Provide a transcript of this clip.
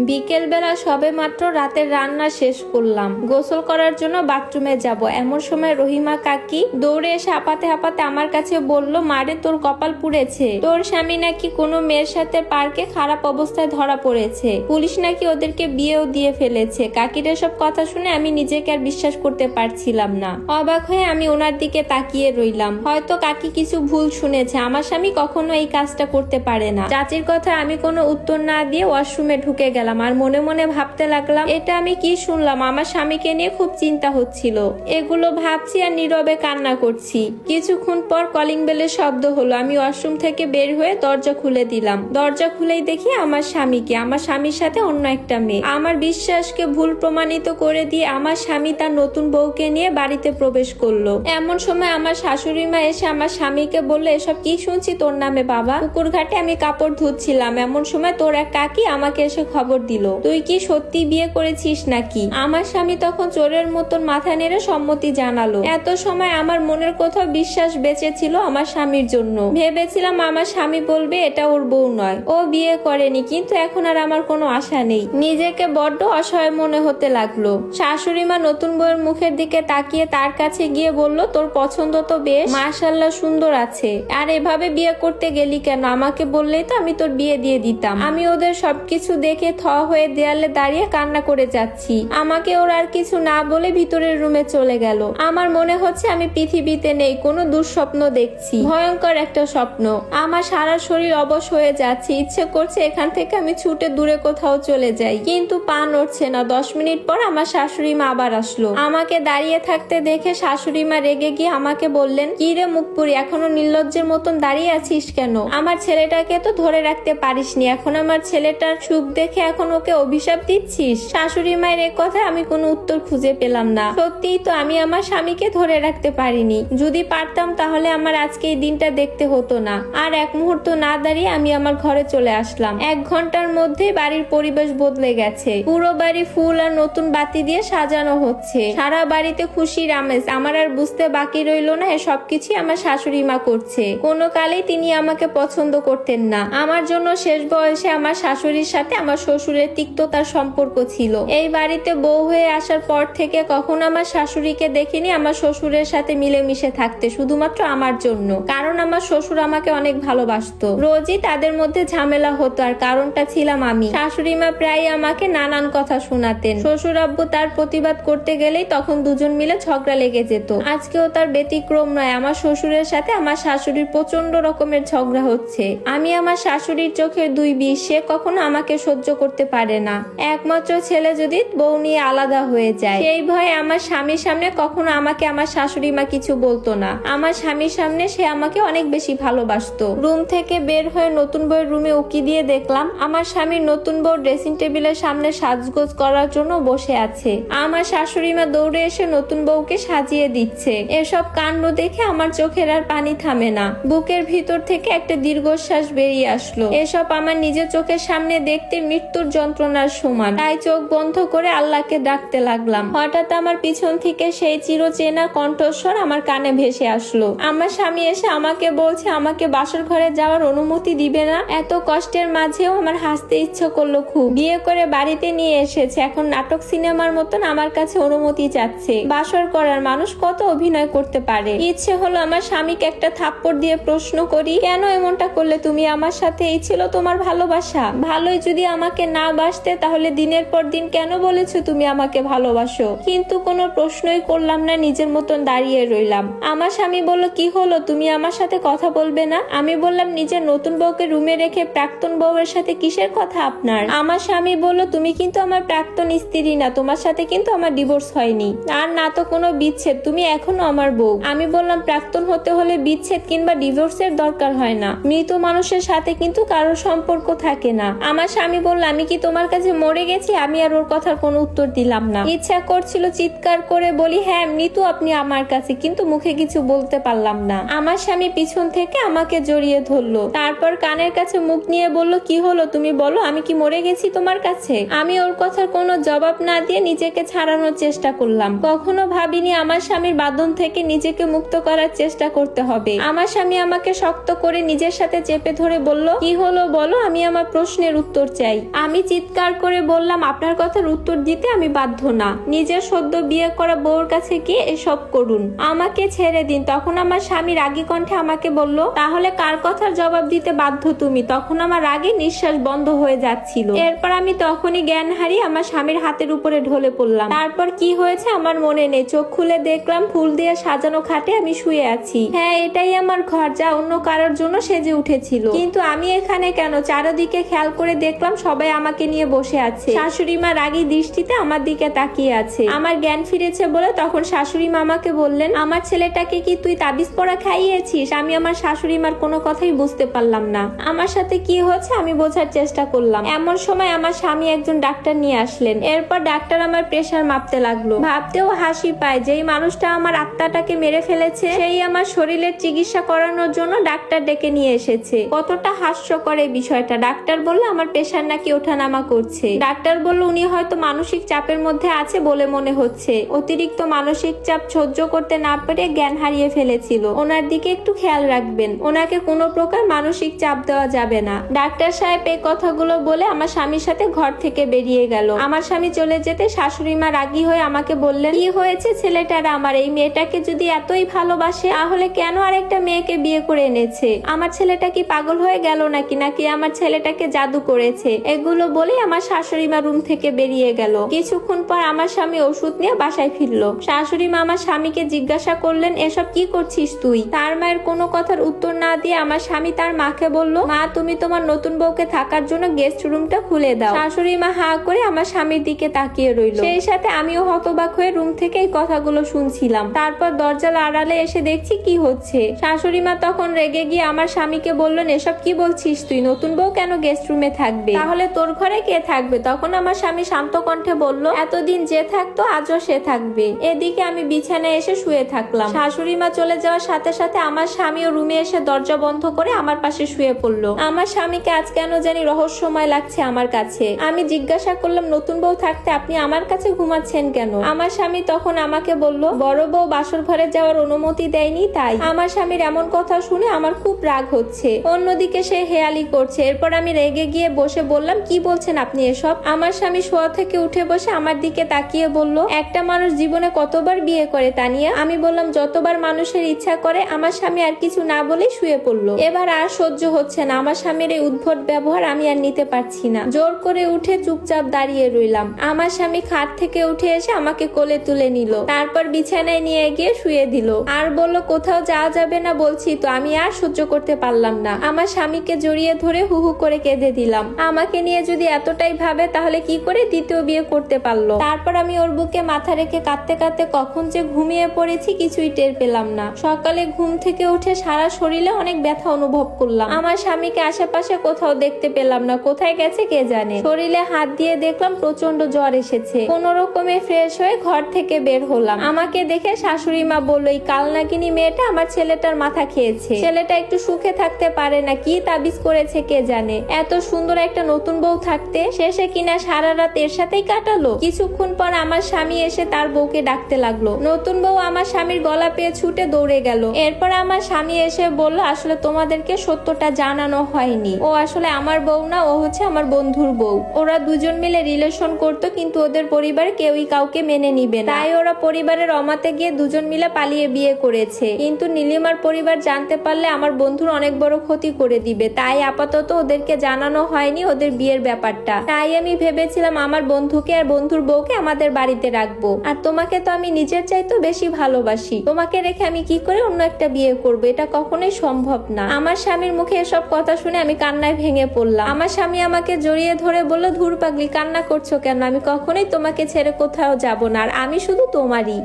বিকেল বেলা সবে মাত্র রাতের রান্না শেষ করলাম, গোসল করার জন্য বাথরুমে যাব। এমন সময় রহিমা কাকি দৌড়ে এসে হাঁপাতে হাঁপাতে আমার কাছে বলল, মারে তোর কপাল পুড়েছে, তোর স্বামী নাকি কোনো মেয়ের সাথে পার্কে খারাপ অবস্থায় ধরা পড়েছে, পুলিশ নাকি ওদেরকে বিয়েও দিয়ে ফেলেছে। কাকির এসব কথা শুনে আমি নিজেকে আর বিশ্বাস করতে পারছিলাম না। অবাক হয়ে আমি ওনার দিকে তাকিয়ে রইলাম। হয়তো কাকি কিছু ভুল শুনেছে, আমার স্বামী কখনো এই কাজটা করতে পারে না। চাচির কথা আমি কোনো উত্তর না দিয়ে ওয়াশরুমে ঢুকে গেলাম আর মনে মনে ভাবতে লাগলাম, এটা আমি কি শুনলাম? আমার স্বামীকে নিয়ে খুব চিন্তা হচ্ছিল। এগুলো ভাবছি আর নীরবে কান্না করছি। কিছুক্ষণ পর কলিং বেলের শব্দ হলো। আমি ওয়াশরুম থেকে বের হয়ে দরজা খুলে দিলাম। দরজা খুলেই দেখি আমার স্বামীকে, আমার স্বামীর সাথে অন্য একটা মেয়ে। আমার বিশ্বাসকে ভুল প্রমাণিত করে দিয়ে আমার স্বামী তার নতুন বউকে নিয়ে বাড়িতে প্রবেশ করলো। এমন সময় আমার শাশুড়ি মা এসে আমার স্বামীকে বললো, এসব কি শুনছি তোর নামে বাবা? পুকুর ঘাটে আমি কাপড় ধুচ্ছিলাম, এমন সময় তোর এক কাকি আমাকে এসে খবর দিল, তুই কি সত্যি বিয়ে করেছিস নাকি? আমার স্বামী তখন চোরের মতন মাথা নেড়ে সম্মতি জানালো। এত সময় আমার মনের কোথাও বিশ্বাস বেঁচে ছিল আমার স্বামীর জন্য। ভেবেছিলাম আমার স্বামী বলবে এটা ওর বউ নয়, ও বিয়ে করেনি, কিন্তু এখন আর আমার কোনো আশা নেই। নিজেকে বড্ড অসহায় মনে হতে লাগলো। শাশুড়ি মা নতুন বউয়ের মুখের দিকে তাকিয়ে তার কাছে গিয়ে বলল, তোর পছন্দ তো বেশ, মাশাআল্লাহ সুন্দর আছে, আর এভাবে বিয়ে করতে গেলি কেন? আমাকে বললেই তো আমি তোর বিয়ে দিয়ে দিতাম। আমি ওদের সবকিছু দেখে থ হয়ে দেয়ালে দাঁড়িয়ে কান্না করে যাচ্ছি। আমাকে ওর আর কিছু না বলে ভিতরের রুমে চলে গেল। আমার মনে হচ্ছে আমি পৃথিবীতে নেই, কোনো দুঃস্বপ্ন দেখছি, ভয়ঙ্কর একটা স্বপ্ন। আমার সারা শরীর অবশ হয়ে যাচ্ছে, ইচ্ছে করছে এখান থেকে আমি ছুটে দূরে কোথাও চলে যাই, কিন্তু পা নড়ছে না। 10 মিনিট পর আমার শাশুড়ি মা আবার আসলো। আমাকে দাঁড়িয়ে থাকতে দেখে শাশুড়ি মা রেগে গিয়ে আমাকে বললেন, কি রে মুখপুরি, এখনো নির্লজ্জের মতন দাঁড়িয়ে আছিস কেন? আমার ছেলেটাকে তো ধরে রাখতে পারিসনি, এখন আমার ছেলেটার সুখ দেখে এখন ওকে অভিশাপ দিচ্ছিস? শাশুড়ি মায়ের এ কথায় আমি কোনো উত্তর খুঁজে পেলাম না। সত্যিই তো আমি আমার স্বামীকে ধরে রাখতে পারিনি। যদি পারতাম তাহলে আমার আজকে এই দিনটা দেখতে হতো না। আর এক মুহূর্ত না দাঁড়িয়ে আমি আমার ঘরে চলে আসলাম। 1 ঘন্টার মধ্যে বাড়ির পরিবেশ বদলে গেছে। পুরো বাড়ি ফুল আর নতুন বাতি দিয়ে সাজানো হচ্ছে। সারা বাড়িতে খুশির আমেজ। আমার আর বুঝতে বাকি রইল না এসব কিছু আমার শাশুড়ি মা করছে। কোনো কালেই তিনি আমাকে পছন্দ করতেন না। আমার জন্য শেষ বয়সে আমার শাশুড়ির সাথে আমার শ্বশুরের তিক্ততার সম্পর্ক ছিল। এই বাড়িতে বউ হয়ে আসার পর থেকে কখনো আমার শাশুড়িকে দেখিনি আমার শ্বশুরের সাথে মিলেমিশে থাকতে, শুধুমাত্র আমার জন্য। কারণ আমার শ্বশুর আমাকে অনেক ভালোবাসতো। রোজই তাদের মধ্যে ঝামেলা হতো, আর কারণটা ছিলাম আমি। শাশুড়ি মা প্রায় আমাকে নানান কথা শোনাতেন। শ্বশুর আব্বু তার প্রতিবাদ করতে গেলেই তখন দুজন মিলে ঝগড়া লেগে যেত। আজকেও তার ব্যতিক্রম নয়। আমার শ্বশুরের সাথে আমার শাশুড়ির প্রচন্ড রকমের ঝগড়া হচ্ছে। আমি আমার শাশুড়ির চোখের 2 বিষ, সে কখনো আমাকে সহ্য করতে পারে না। একমাত্র ছেলে যদি বউ নিয়ে আলাদা হয়ে যায়, সেই ভয়ে আমার স্বামীর সামনে কখনো আমাকে আমার শাশুড়ি মা কিছু বলতো না। আমার স্বামীর সামনে সে আমাকে অনেক বেশি ভালোবাসতো। রুম থেকে বের হয়ে নতুন বউয়ের রুমে উকি দিয়ে দেখলাম আমার স্বামীর নতুন বউ ড্রেসিং টেবিলের সামনে সাজগোজ করার জন্য বসে আছে। আমার শাশুড়ি মা দৌড়ে এসে নতুন বউকে সাজিয়ে দিচ্ছে। এসব কাণ্ড দেখে আমার চোখের আর পানি থামে না। বুকের ভিতর থেকে একটা দীর্ঘশ্বাস বেরিয়ে আসলো। এসব আমার নিজের চোখের সামনে দেখতে মৃত্যুর যন্ত্রণার সমান। তাই চোখ বন্ধ করে আল্লাহকে ডাকতে লাগলাম। হঠাৎ আমার পিছন থেকে সেই চিরচেনা কণ্ঠস্বর আমার কানে ভেসে আসলো। আমার স্বামী এসে আমাকে বলছে আমাকে বাসর ঘরে যাওয়ার অনুমতি দিবে না। এত কষ্টের মাঝেও আমার হাসতে ইচ্ছে করলো খুব। বিয়ে করে বাড়িতে নিয়ে এসেছে, এখন নাটক সিনেমার মতন আমার কাছে অনুমতি চাচ্ছে। বাসর করার মানুষ কত অভিনয় করতে পারে। ইচ্ছে হলো আমার স্বামীকে একটা থাপ্পড় দিয়ে প্রশ্ন করি, কেন এমনটা করলে তুমি আমার সাথে? এই ছিল তোমার ভালোবাসা? ভালোই যদি আমাকে না বাসতে তাহলে দিনের পর দিন কেন বলেছো তুমি আমাকে ভালোবাসো? কিন্তু কোনো প্রশ্নই করলাম না, নিজের মতন দাঁড়িয়ে রইলাম। আমার স্বামী বলল, কি হলো, তুমি আমার সাথে কথা বলবে না? আমি বললাম, নিজের নতুন বউকে রুমে রেখে প্রাক্তন বউয়ের সাথে কিসের কথা আপনার? আমার স্বামী বলল, তুমি কিন্তু আমার প্রাক্তন স্ত্রী না, তোমার সাথে কিন্তু আমার ডিভোর্স হয়নি, আর না তো কোনো বিচ্ছেদ, তুমি এখনো আমার বউ। আমি বললাম, প্রাক্তন হতে হলে বিচ্ছেদ কিংবা ডিভোর্সের দরকার হয় না। মৃত মানুষের সাথে কিন্তু কারোর সম্পর্ক থাকে না। আমার স্বামী বলল, আমি কি তোমার কাছে মরে গেছি? আমি আর ওর কথার কোনো উত্তর দিলাম না। ইচ্ছা করছিল চিৎকার করে বলি, হ্যাঁ মৃত্যু আপনি আমার কাছে, কিন্তু মুখে কিছু বলতে পারলাম না। আমার স্বামী পিছন থেকে আমাকে জড়িয়ে ধরলো, তারপর কানের কাছে মুখ নিয়ে বলল, কি হলো তুমি বলো, আমি কি মরে গেছি তোমার কাছে? আমি ওর কথার কোনো জবাব না দিয়ে নিজেকে ছাড়ানোর চেষ্টা করলাম। কখনো ভাবিনি আমার স্বামীর বাঁধন থেকে নিজেকে মুক্ত করার চেষ্টা করতে হবে। আমার স্বামী আমাকে শক্ত করে নিজের সাথে চেপে ধরে বলল, কি হলো বলো, আমি আমার প্রশ্নের উত্তর চাই। আমি আমি চিৎকার করে বললাম, আপনার কথার উত্তর দিতে আমি বাধ্য না। নিজের সদ্য বিয়ে করা বউর কাছে গিয়ে এসব করুন, আমাকে ছেড়ে দিন। তখন আমার স্বামী রাগী কণ্ঠে আমাকে বলল, তাহলে কার কথার জবাব দিতে বাধ্য তুমি? তখন আমার রাগে নিঃশ্বাস বন্ধ হয়ে যাচ্ছিল। এরপর আমি তখনই জ্ঞান হারিয়ে আমার স্বামীর হাতের উপরে ঢলে পড়লাম। তারপর কি হয়েছে আমার মনে নেই। চোখ খুলে দেখলাম ফুল দিয়ে সাজানো খাটে আমি শুয়ে আছি। হ্যাঁ, এটাই আমার ঘর, যা অন্য কারোর জন্য সেজে উঠেছিল। কিন্তু আমি এখানে কেন? চারিদিকে খেয়াল করে দেখলাম সবাই আমাকে নিয়ে বসে আছে। শাশুড়ি মা রাগী দৃষ্টিতে আমার দিকে তাকিয়ে আছে। আমার জ্ঞান ফিরেছে বলে তখন শাশুড়ি মা আমাকে বললেন, আমার ছেলেটাকে কি তুই তাবিজ পরা খাইয়েছিস? আমি আমার শাশুড়ি মার কোনো কথাই বুঝতে পারলাম না। আমার সাথে কি হচ্ছে আমি বোঝার চেষ্টা করলাম। এমন সময় আমার স্বামী একজন ডাক্তার নিয়ে আসলেন। এরপর ডাক্তার আমার প্রেসার মাপতে লাগলো। ভাবতেও হাসি পায়, যেই মানুষটা আমার আত্মাটাকে মেরে ফেলেছে সেই আমার শরীরের চিকিৎসা করানোর জন্য ডাক্তার ডেকে নিয়ে এসেছে। কতটা হাস্যকর এই বিষয়টা। ডাক্তার বলল আমার প্রেসার নাকি ওঠানামা করছে। ডাক্তার বলল উনি হয়তো মানসিক চাপের মধ্যে আছে বলে মনে হচ্ছে। অতিরিক্ত মানসিক চাপ সহ্য করতে না পেরে জ্ঞান হারিয়ে ফেলেছিল। ওনার দিকে একটু খেয়াল রাখবেন, ওনাকে কোনো প্রকার মানসিক চাপ দেওয়া যাবে না। ডাক্তার সাহেব এই কথাগুলো বলে আমার স্বামীর সাথে ঘর থেকে বেরিয়ে গেল। আমার স্বামী চলে যেতে শাশুড়ি মা রাগী হয়ে আমাকে বললেন, কি হয়েছে ছেলেটার? আমার এই মেয়েটাকে যদি এতই ভালোবাসে তাহলে কেন আরেকটা মেয়েকে বিয়ে করে এনেছে? আমার ছেলেটা কি পাগল হয়ে গেল নাকি আমার ছেলেটাকে জাদু করেছে? এগুলো বলে আমার শাশুড়ি মা রুম থেকে বেরিয়ে গেল। কিছুক্ষণ পর আমার স্বামী ওষুধ নিয়ে বাসায় ফিরলো। শাশুড়ি মা আমার স্বামীকে জিজ্ঞাসা করলেন, এসব কি করছিস তুই? তার মায়ের কোনো কথার উত্তর না দিয়ে আমার স্বামী তার মাকে বলল, মা তুমি তোমার নতুন বউকে থাকার জন্য গেস্ট রুমটা খুলে দাও। শাশুড়ি মা হা করে আমার স্বামীর দিকে তাকিয়ে রইল। সেই সাথে আমিও হতবাক হয়ে রুম থেকে এই কথাগুলো শুনছিলাম। তারপর দরজার আড়ালে এসে দেখছি কি হচ্ছে। শাশুড়ি মা তখন রেগে গিয়ে আমার স্বামীকে বললেন, এসব কি বলছিস তুই? নতুন বউ কেন গেস্ট রুমে থাকবে? তাহলে তোর ঘরে কে থাকবে? তখন আমার স্বামী শান্ত কণ্ঠে বলল, এতদিন যে থাকতো আজও সে থাকবে। এদিকে আমি বিছানায় এসে শুয়ে থাকলাম। শাশুড়ি মা চলে যাওয়ার সাথে সাথে আমার স্বামীও রুমে এসে দরজা বন্ধ করে আমার পাশে শুয়ে পড়লো। আমার স্বামীকে আজ কেন জানি রহস্যময় লাগছে আমার কাছে। আমি জিজ্ঞাসা করলাম, নতুন বউ থাকতে আপনি আমার কাছে ঘুমাচ্ছেন কেন? আমার স্বামী তখন আমাকে বলল, বড় বউ বাসর ঘরে যাওয়ার অনুমতি দেয়নি তাই। আমার স্বামীর এমন কথা শুনে আমার খুব রাগ হচ্ছে। অন্যদিকে সে হেয়ালি করছে। এরপর আমি রেগে গিয়ে বসে বললাম, কি বলছেন আপনি এসব? আমার স্বামী শোয়া থেকে উঠে বসে আমার দিকে তাকিয়ে বলল, একটা মানুষ জীবনে কতবার বিয়ে করে তানিয়া? আমি বললাম, যতবার মানুষের ইচ্ছা করে। আমার স্বামী আর কিছু না বলেই শুয়ে পড়লো। এবার আর সহ্য হচ্ছে না আমার স্বামীর এই উদ্ভট ব্যবহার, আমি আর নিতে পারছি না। জোর করে উঠে চুপচাপ দাঁড়িয়ে রইলাম। আমার স্বামী খাট থেকে উঠে এসে আমাকে কোলে তুলে নিল। তারপর বিছানায় নিয়ে গিয়ে শুয়ে দিল। আর বলল, কোথাও যাওয়া যাবে না বলছি তো। আমি আর সহ্য করতে পারলাম না। আমার স্বামীকে জড়িয়ে ধরে হু হু করে কেঁদে দিলাম। আমাকে নিয়ে যদি এতটাই ভাবে তাহলে কি করে দ্বিতীয় বিয়ে করতে পারলো? তারপর আমি ওর বুকে মাথা রেখে কাঁদতে কাঁদতে কখন যে ঘুমিয়ে পড়েছি কিছুই টের পেলাম না। সকালে ঘুম থেকে উঠে সারা শরীরে অনেক ব্যথা অনুভব করলাম। আমার স্বামীকে আশেপাশে কোথাও দেখতে পেলাম না। কোথায় গেছে কে জানে। শরীরে হাত দিয়ে দেখলাম প্রচন্ড জ্বর এসেছে। কোন রকমে ফ্রেশ হয়ে ঘর থেকে বের হলাম। আমাকে দেখে শাশুড়ি মা বলল, এই কালনাগিনী মেয়েটা আমার ছেলেটার মাথা খেয়েছে। ছেলেটা একটু সুখে থাকতে পারে না, কি তাবিজ করেছে কে জানে। এত সুন্দর একটা নতুন বউ থাকতে শেষে কিনা সারা রাত এর সাথেই কাটালো। কিছুক্ষণ পর আমার স্বামী এসে তার বউকে ডাকতে লাগলো। নতুন বউ আমার স্বামীর গলা পেয়ে ছুটে দৌড়ে গেল। এরপর আমার স্বামী এসে বলল, আসলে তোমাদেরকে সত্যটা জানানো হয়নি। ও আসলে আমার বউ না, ও হচ্ছে আমার বন্ধুর বউ। ওরা দুজন মিলে রিলেশন করতো, কিন্তু ওদের পরিবার কেউই কাউকে মেনে নিবে না। তাই ওরা পরিবারের অমাতে গিয়ে দুজন মিলে পালিয়ে বিয়ে করেছে। কিন্তু নীলিমার পরিবার জানতে পারলে আমার বন্ধুর অনেক বড় ক্ষতি করে দিবে। তাই আপাতত ওদেরকে জানানো হয়নি ওদের বিয়ের ব্যাপারটা। তাই আমি ভেবেছিলাম আমার বন্ধুকে আর বন্ধুর বউকে আমাদের বাড়িতে রাখবো। আর তোমাকে তো আমি নিজের চাইতেও বেশি ভালোবাসি। তোমাকে রেখে আমি কি করে অন্য একটা বিয়ে করবো? এটা কখনোই সম্ভব না। আমার স্বামীর মুখে এসব কথা শুনে আমি কান্নায় ভেঙে পড়লাম। আমার স্বামী আমাকে জড়িয়ে ধরে বলল, ধুর পাগলি, কান্না করছো কেন? আমি কখনোই তোমাকে ছেড়ে কোথাও যাব না, আর আমি শুধু তোমারই।